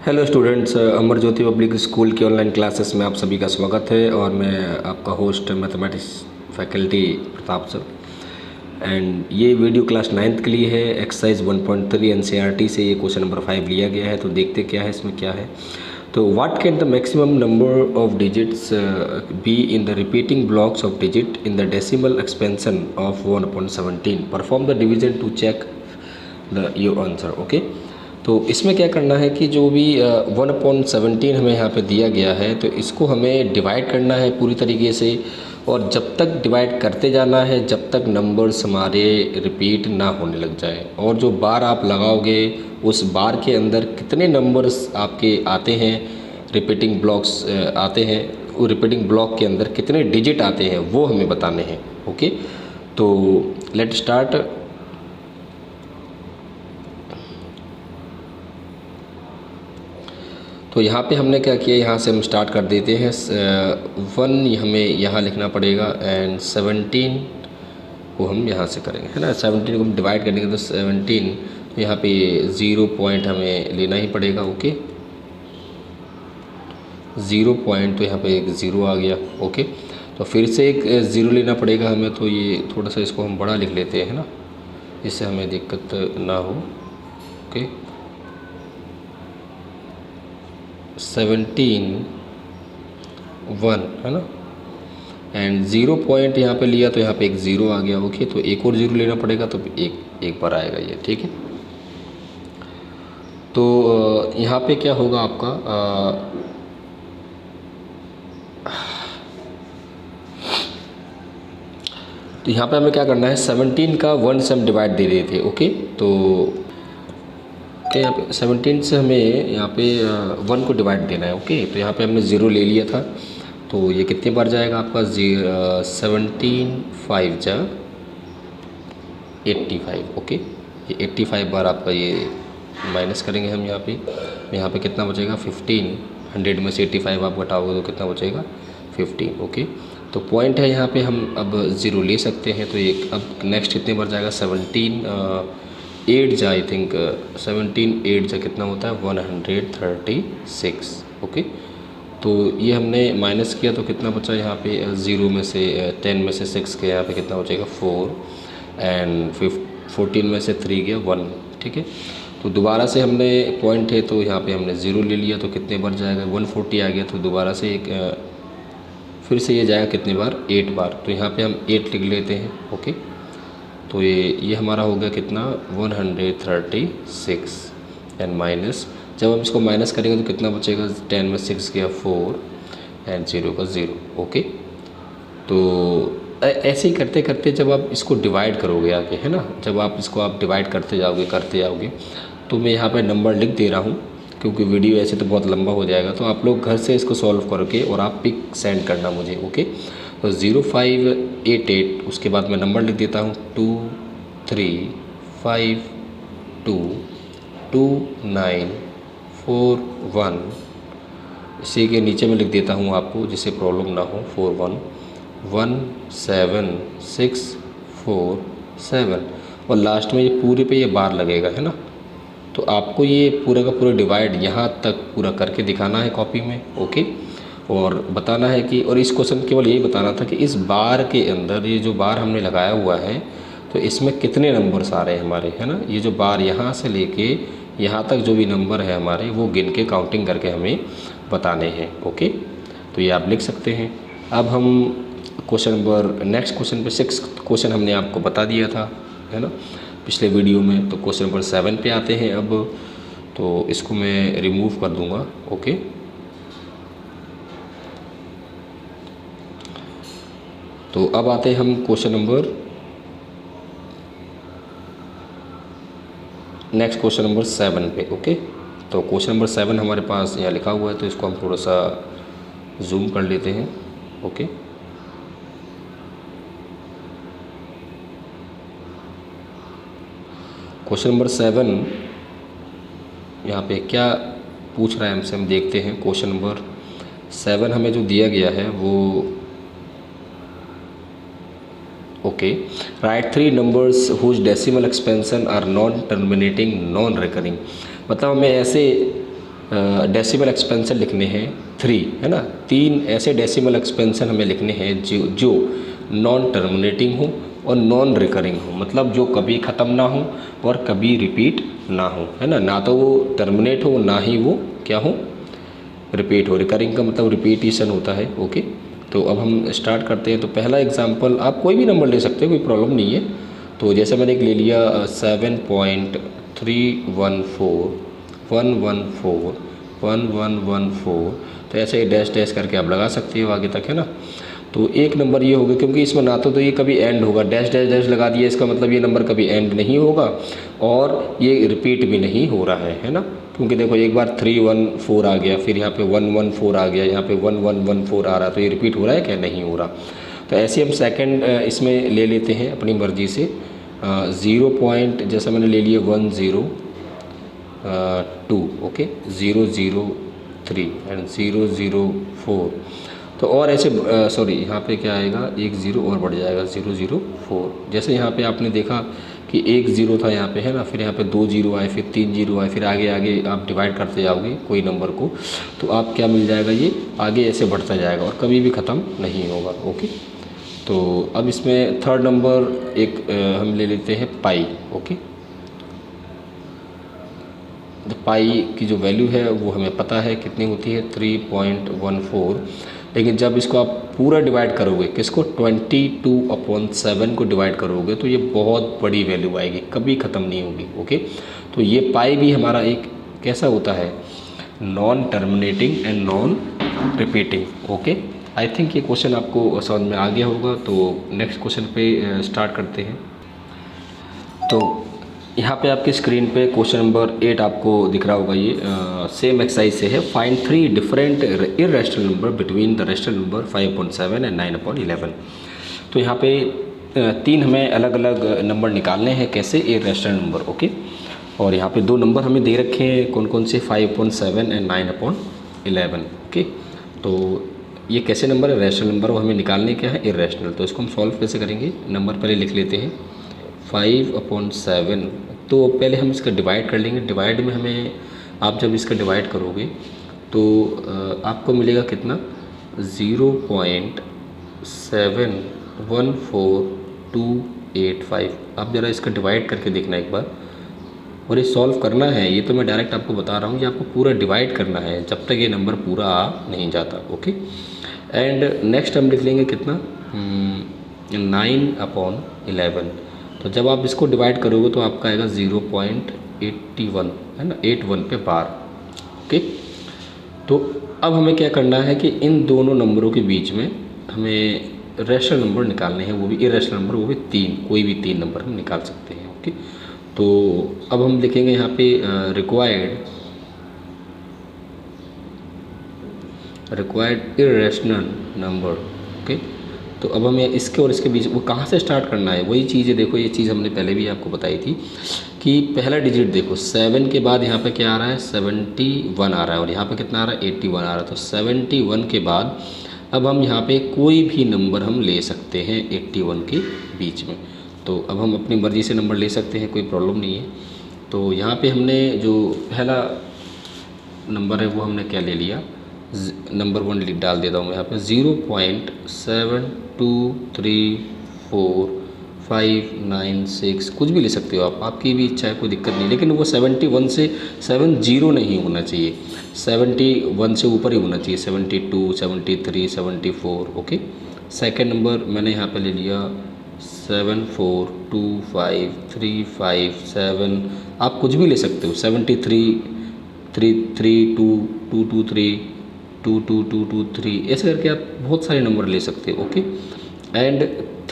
Hello students, Amar Jyoti public school की online classes में आप सभी का स्वागत है और मैं आपका host mathematics faculty Pratap sir. And ये वीडियो क्लास 9th के लिए है। एक्सरसाइज 1.3 एनसीईआरटी से ये क्वेश्चन नंबर 5 लिया गया है। तो देखते क्या है इसमें क्या है। तो what can the maximum number of digits be in the repeating blocks of digit in the decimal expansion of 1/17। Perform the division to check the your answer. Okay, तो इसमें क्या करना है कि जो भी 1/17 हमें यहाँ पे दिया गया है तो इसको हमें डिवाइड करना है पूरी तरीके से, और जब तक डिवाइड करते जाना है जब तक नंबर्स हमारे रिपीट ना होने लग जाए। और जो बार आप लगाओगे उस बार के अंदर कितने नंबर्स आपके आते हैं, रिपीटिंग ब्लॉक्स आते हैं, वो रिपीटिंग ब्लॉक के अंदर कितने डिजिट आते हैं वो हमें बताने हैं। ओके, तो लेट स्टार्ट। तो यहाँ पे हमने क्या किया, यहाँ से हम स्टार्ट कर देते हैं। 1 हमें यहाँ लिखना पड़ेगा एंड 17 को हम यहाँ से करेंगे, है ना। 17 को हम डिवाइड करेंगे तो 17, तो यहाँ पे 0 पॉइंट हमें लेना ही पड़ेगा। ओके, 0 पॉइंट, तो यहाँ पे एक 0 आ गया। ओके, तो फिर से एक 0 लेना पड़ेगा हमें। तो ये थोड़ा सा इसको हम बड़ा लिख लेते हैं ना, इससे हमें दिक्कत ना हो। ओके, 17 1 है ना, एंड 0 पॉइंट यहाँ पे लिया तो यहाँ पे एक 0 आ गया। ओके, तो एक और 0 लेना पड़ेगा तो एक बार आएगा ये, ठीक है। तो यहाँ पे क्या होगा आपका, तो यहाँ पे हमें क्या करना है, 17 का 1 से हम डिवाइड दे रहे थे। ओके, तो यहाँ पे 17 से हमें यहाँ पे 1 को डिवाइड देना है। ओके, तो यहाँ पे हमने 0 ले लिया था, तो ये कितने बार जाएगा आपका, 17 5 जा 85। ओके, ये 85 बार आपका ये माइनस करेंगे हम यहाँ पे कितना बचेगा 15। 100 में से 85 आप घटाओगे तो कितना बचेगा 15। ओके, तो पॉइंट है यहाँ पे हम अब 0 ले सकते हैं। तो ये अब नेक्स्ट कितने बार जाएगा, 17 8 जा, आई थिंक 17 8 जा कितना होता है 136। ओके, तो ये हमने माइनस किया तो कितना बचा यहाँ पे 0 में से 10 में से 6 के यहाँ पे कितना बचेगा 4, एंड 14 में से 3 गया 1। ठीक है, तो दोबारा से हमने पॉइंट है तो यहाँ पे हमने 0 ले लिया तो कितने बार जाएगा 140 आ गया। तो दोबारा से एक फिर से ये जाएगा कितने बार 8 बार, तो यहाँ पे हम 8 लिख लेते हैं। ओके, तो ये हमारा हो गया कितना 136, एंड माइनस, जब हम इसको माइनस करेंगे तो कितना बचेगा 10 में 6 गया 4, एंड 0 का 0। ओके, तो ऐसे ही करते करते जब आप इसको डिवाइड करोगे आगे, है ना, जब आप इसको आप डिवाइड करते जाओगे तो मैं यहाँ पे नंबर लिख दे रहा हूँ क्योंकि वीडियो ऐसे तो बहुत लंबा हो जाएगा। तो आप लोग घर से इसको सॉल्व करके और आप पिक सेंड करना मुझे। ओके, तो 0588, उसके बाद मैं नंबर लिख देता हूँ 2 3 5 2 2 9 4 1। इसी के नीचे में लिख देता हूँ आपको जिससे प्रॉब्लम ना हो, 4 1 1 7 6 4 7, और लास्ट में ये पूरे पे ये बार लगेगा, है ना। तो आपको ये पूरा का पूरा डिवाइड यहाँ तक पूरा करके दिखाना है कॉपी में। ओके, और बताना है कि, और इस क्वेश्चन केवल यही बताना था कि इस बार के अंदर ये जो बार हमने लगाया हुआ है तो इसमें कितने नंबर्स आ रहे हैं हमारे, है ना। ये जो बार यहाँ से लेके यहाँ तक जो भी नंबर है हमारे वो गिन के काउंटिंग करके हमें बताने हैं। ओके, तो ये आप लिख सकते हैं। अब हम नेक्स्ट क्वेश्चन पे 6 क्वेश्चन हमने आपको बता दिया था, है ना, पिछले वीडियो में। तो क्वेश्चन नंबर 7 पे आते हैं अब, तो इसको मैं रिमूव कर दूंगा। ओके, तो अब आते हैं हम नेक्स्ट क्वेश्चन नंबर 7 पे। ओके, तो क्वेश्चन नंबर 7 हमारे पास यहाँ लिखा हुआ है, तो इसको हम थोड़ा सा जूम कर लेते हैं। ओके, क्वेश्चन नंबर 7 यहाँ पे क्या पूछ रहा है हमसे, हम देखते हैं। क्वेश्चन नंबर 7 हमें जो दिया गया है वो, okay, right 3 numbers whose decimal expansion are non terminating non recurring. मतलब हमें ऐसे डेसिमल एक्सपेंशन लिखने हैं 3, है ना। 3 ऐसे डेसिमल एक्सपेंशन हमें लिखने हैं जो नॉन टर्मिनेटिंग हो और नॉन रिकरिंग हो, मतलब जो कभी ख़त्म ना हो और कभी रिपीट ना हो, है ना। ना तो वो टर्मिनेट हो, ना ही वो क्या हो, रिपीट हो। रिकरिंग का मतलब रिपीटिशन होता है। ओके, तो अब हम स्टार्ट करते हैं। तो पहला एग्जांपल, आप कोई भी नंबर ले सकते हो, कोई प्रॉब्लम नहीं है। तो जैसे मैंने एक ले लिया 7.314 तो ऐसे डैश डैश करके आप लगा सकते हो आगे तक, है ना। तो एक नंबर ये होगा, क्योंकि इसमें ना तो ये कभी एंड होगा, डैश डैश डैश लगा दिया, इसका मतलब ये नंबर कभी एंड नहीं होगा और ये रिपीट भी नहीं हो रहा है ना। क्योंकि देखो एक बार 314 आ गया, फिर यहाँ पे 114 आ गया, यहाँ पे 1114 आ रहा, तो ये रिपीट हो रहा है क्या, नहीं हो रहा। तो ऐसे हम सेकंड इसमें ले लेते हैं अपनी मर्ज़ी से 0. जैसा मैंने ले लिया 102, ओके, 003 एंड 004। तो और ऐसे सॉरी यहाँ पे क्या आएगा, 1 0 और बढ़ जाएगा 004। जैसे यहाँ पे आपने देखा कि 1 0 था यहाँ पे, है ना, फिर यहाँ पे 2 0 आए, फिर 3 0 आए, फिर आगे आगे आप डिवाइड करते जाओगे कोई नंबर को, तो आप क्या मिल जाएगा, ये आगे ऐसे बढ़ता जाएगा और कभी भी ख़त्म नहीं होगा। ओके, तो अब इसमें थर्ड नंबर एक हम ले लेते हैं पाई। ओके, तो पाई की जो वैल्यू है वो हमें पता है कितनी होती है, 3.14। लेकिन जब इसको आप पूरा डिवाइड करोगे, किसको, 22/7 को डिवाइड करोगे, तो ये बहुत बड़ी वैल्यू आएगी, कभी ख़त्म नहीं होगी। ओके, तो ये पाई भी हमारा एक कैसा होता है, non terminating and non repeating. Okay, I think ये क्वेश्चन आपको समझ में आ गया होगा। तो नेक्स्ट क्वेश्चन पे स्टार्ट करते हैं। तो यहाँ पे आपकी स्क्रीन पे क्वेश्चन नंबर 8 आपको दिख रहा होगा, ये सेम एक्सरसाइज से है। Find 3 different irrational number between the rational number 5.7 and 9/11। तो यहाँ पे 3 हमें अलग अलग नंबर निकालने हैं, कैसे, इररेशनल नंबर। ओके, और यहाँ पे 2 नंबर हमें दे रखे हैं, कौन कौन से, 5.7 एंड 9/11। ओके, तो ये कैसे नंबर है, रैशनल नंबर, वो हमें निकालने क्या है, इररेशनल। तो इसको हम सॉल्व कैसे करेंगे, नंबर पहले लिख लेते हैं 5/7। तो पहले हम इसका डिवाइड कर लेंगे। डिवाइड में हमें, आप जब इसका डिवाइड करोगे तो आपको मिलेगा कितना, 0.714285। आप ज़रा इसका डिवाइड करके देखना एक बार, और ये सॉल्व करना है। ये तो मैं डायरेक्ट आपको बता रहा हूँ, ये आपको पूरा डिवाइड करना है जब तक ये नंबर पूरा आ नहीं जाता। ओके, एंड नेक्स्ट हम लिख लेंगे कितना, 9/11। तो जब आप इसको डिवाइड करोगे तो आपका आएगा 0.81, है ना, 81 पे बार। ओके, तो अब हमें क्या करना है कि इन दोनों नंबरों के बीच में हमें रैशनल नंबर निकालने हैं, वो भी इररेशनल नंबर, वो भी 3, कोई भी 3 नंबर हम निकाल सकते हैं। ओके, तो अब हम लिखेंगे यहाँ पे रिक्वायर्ड इररेशनल नंबर। ओके, तो अब हमें इसके और इसके बीच वो कहाँ से स्टार्ट करना है, वही चीज़ है। देखो ये चीज़ हमने पहले भी आपको बताई थी कि पहला डिजिट देखो 7 के बाद यहाँ पे क्या आ रहा है, 71 आ रहा है, और यहाँ पे कितना आ रहा है, 81 आ रहा है। तो 71 के बाद अब हम यहाँ पे कोई भी नंबर हम ले सकते हैं 81 के बीच में। तो अब हम अपनी मर्ज़ी से नंबर ले सकते हैं, कोई प्रॉब्लम नहीं है। तो यहाँ पे हमने जो पहला नंबर है वो हमने क्या ले लिया, नंबर 1 डाल देता हूँ मैं यहाँ पे, 0.723456 कुछ भी ले सकते हो आप, आपकी भी इच्छा है, कोई दिक्कत नहीं। लेकिन वो 71 से 70 नहीं होना चाहिए, 71 से ऊपर ही होना चाहिए, 72, 73, 74। ओके, सेकेंड नंबर मैंने यहाँ पे ले लिया 74253557। आप कुछ भी ले सकते हो, 73, 332, 223, 22223, ऐसे करके आप बहुत सारे नंबर ले सकते हो। ओके, एंड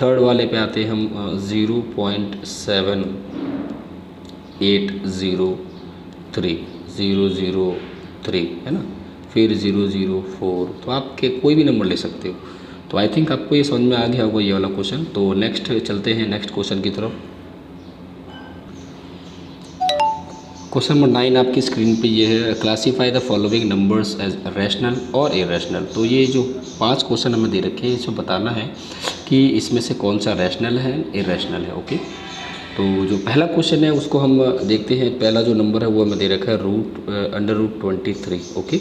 थर्ड वाले पे आते हैं हम 0.7803 है ना, फिर 004। तो आप के कोई भी नंबर ले सकते हो। तो आई थिंक आपको ये समझ में आ गया होगा ये वाला क्वेश्चन। तो नेक्स्ट चलते हैं नेक्स्ट क्वेश्चन की तरफ। क्वेश्चन नंबर 9 आपकी स्क्रीन पे ये है, classify the following numbers as rational और इररेशनल। तो ये जो 5 क्वेश्चन हमें दे रखे हैं, इसमें बताना है कि इसमें से कौन सा रैशनल है, इररेशनल है। ओके, तो जो पहला क्वेश्चन है उसको हम देखते हैं। पहला जो नंबर है वो हमें दे रखा है √23। ओके,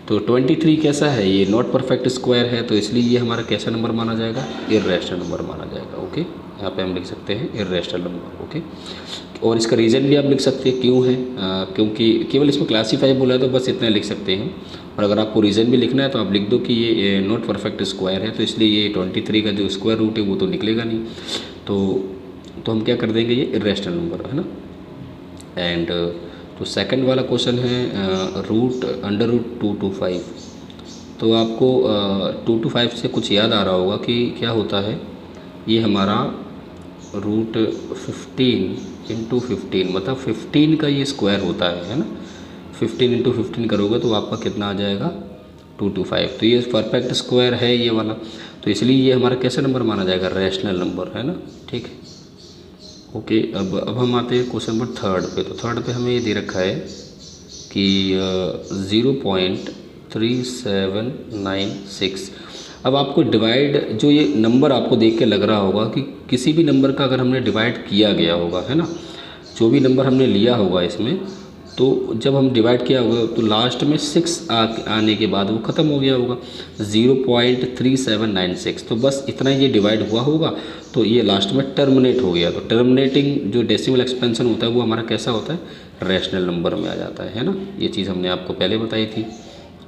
तो 23 कैसा है, ये नॉट परफेक्ट स्क्वायर है, तो इसलिए ये हमारा कैसा नंबर माना जाएगा, इर्रेशनल नंबर माना जाएगा। ओके, यहाँ पे हम लिख सकते हैं इर्रेशनल नंबर। ओके, और इसका रीज़न भी आप लिख सकते हैं क्यों है, क्योंकि केवल इसमें क्लासीफाई बोला है तो बस इतना लिख सकते हैं। और अगर आपको रीज़न भी लिखना है तो आप लिख दो कि ये नॉट परफेक्ट स्क्वायर है, तो इसलिए ये 23 का जो स्क्वायर रूट है वो तो निकलेगा नहीं, तो हम क्या कर देंगे, ये इर्रेशनल नंबर है ना। एंड तो सेकंड वाला क्वेश्चन है √225। तो आपको 2 to 5 से कुछ याद आ रहा होगा कि क्या होता है, ये हमारा √15 × 15 मतलब 15 का ये स्क्वायर होता है ना। 15 × 15 करोगे तो आपका कितना आ जाएगा, 225। तो ये परफेक्ट स्क्वायर है ये वाला, तो इसलिए ये हमारा कैसा नंबर माना जाएगा, रैशनल नंबर है ना। ठीक है, ओके। अब हम आते हैं क्वेश्चन नंबर थर्ड पे। तो थर्ड पे हमें ये दे रखा है कि 0.3796। अब आपको डिवाइड, जो ये नंबर आपको देख के लग रहा होगा कि किसी भी नंबर का अगर हमने डिवाइड किया गया होगा है ना, जो भी नंबर हमने लिया होगा इसमें, तो जब हम डिवाइड किया होगा तो लास्ट में 6 आने के बाद वो ख़त्म हो गया होगा, 0.3796। तो बस इतना ये डिवाइड हुआ होगा तो ये लास्ट में टर्मिनेट हो गया। तो टर्मिनेटिंग जो डेसिमल एक्सपेंशन होता है वो हमारा कैसा होता है, रैशनल नंबर में आ जाता है ना। ये चीज़ हमने आपको पहले बताई थी।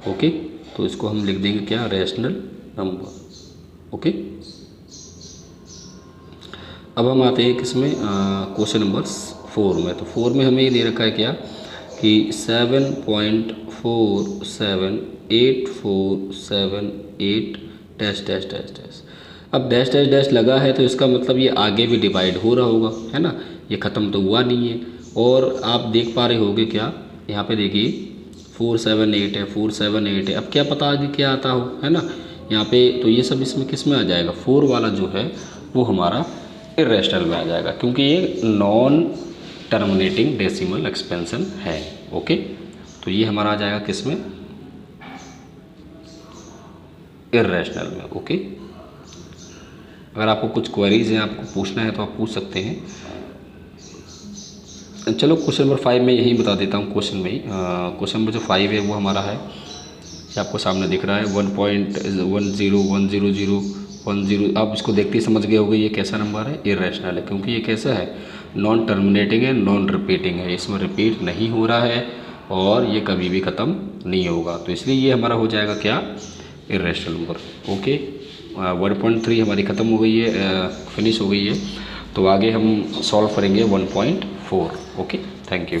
ओके, तो इसको हम लिख देंगे क्या, रैशनल नंबर। ओके, अब हम आते हैं किसमें, क्वेश्चन नंबर 4 में। तो 4 में हमें ये दे रखा है क्या कि 7.478478 डैश डैश डैश डैश। अब डैश डैश डैश लगा है तो इसका मतलब ये आगे भी डिवाइड हो रहा होगा है ना, ये ख़त्म तो हुआ नहीं है। और आप देख पा रहे होगे क्या, यहाँ पे देखिए 478 है, 478 है। अब क्या पता आगे क्या आता हो है ना यहाँ पे, तो ये सब इसमें किस में आ जाएगा, 4 वाला जो है वो हमारा इर्रेशनल में आ जाएगा, क्योंकि ये नॉन टर्मिनेटिंग डेसिमल एक्सपेंशन है। ओके, तो ये हमारा आ जाएगा किस में, इर्रेशनल में। ओके, अगर आपको कुछ क्वेरीज हैं, आपको पूछना है तो आप पूछ सकते हैं। चलो क्वेश्चन नंबर 5 में यही बता देता हूँ, क्वेश्चन में ही। क्वेश्चन नंबर जो 5 है वो हमारा है, ये आपको सामने दिख रहा है 1.10010। आप इसको देखते ही समझ गए होंगे ये कैसा नंबर है, इर्रेशनल है, क्योंकि ये कैसा है, नॉन टर्मिनेटिंग है, नॉन रिपीटिंग है, इसमें रिपीट नहीं हो रहा है और ये कभी भी ख़त्म नहीं होगा, तो इसलिए ये हमारा हो जाएगा क्या, इर्रेशनल नंबर। ओके, 1.3 हमारी ख़त्म हो गई है, फिनिश हो गई है। तो आगे हम सॉल्व करेंगे 1.4। Okay, thank you.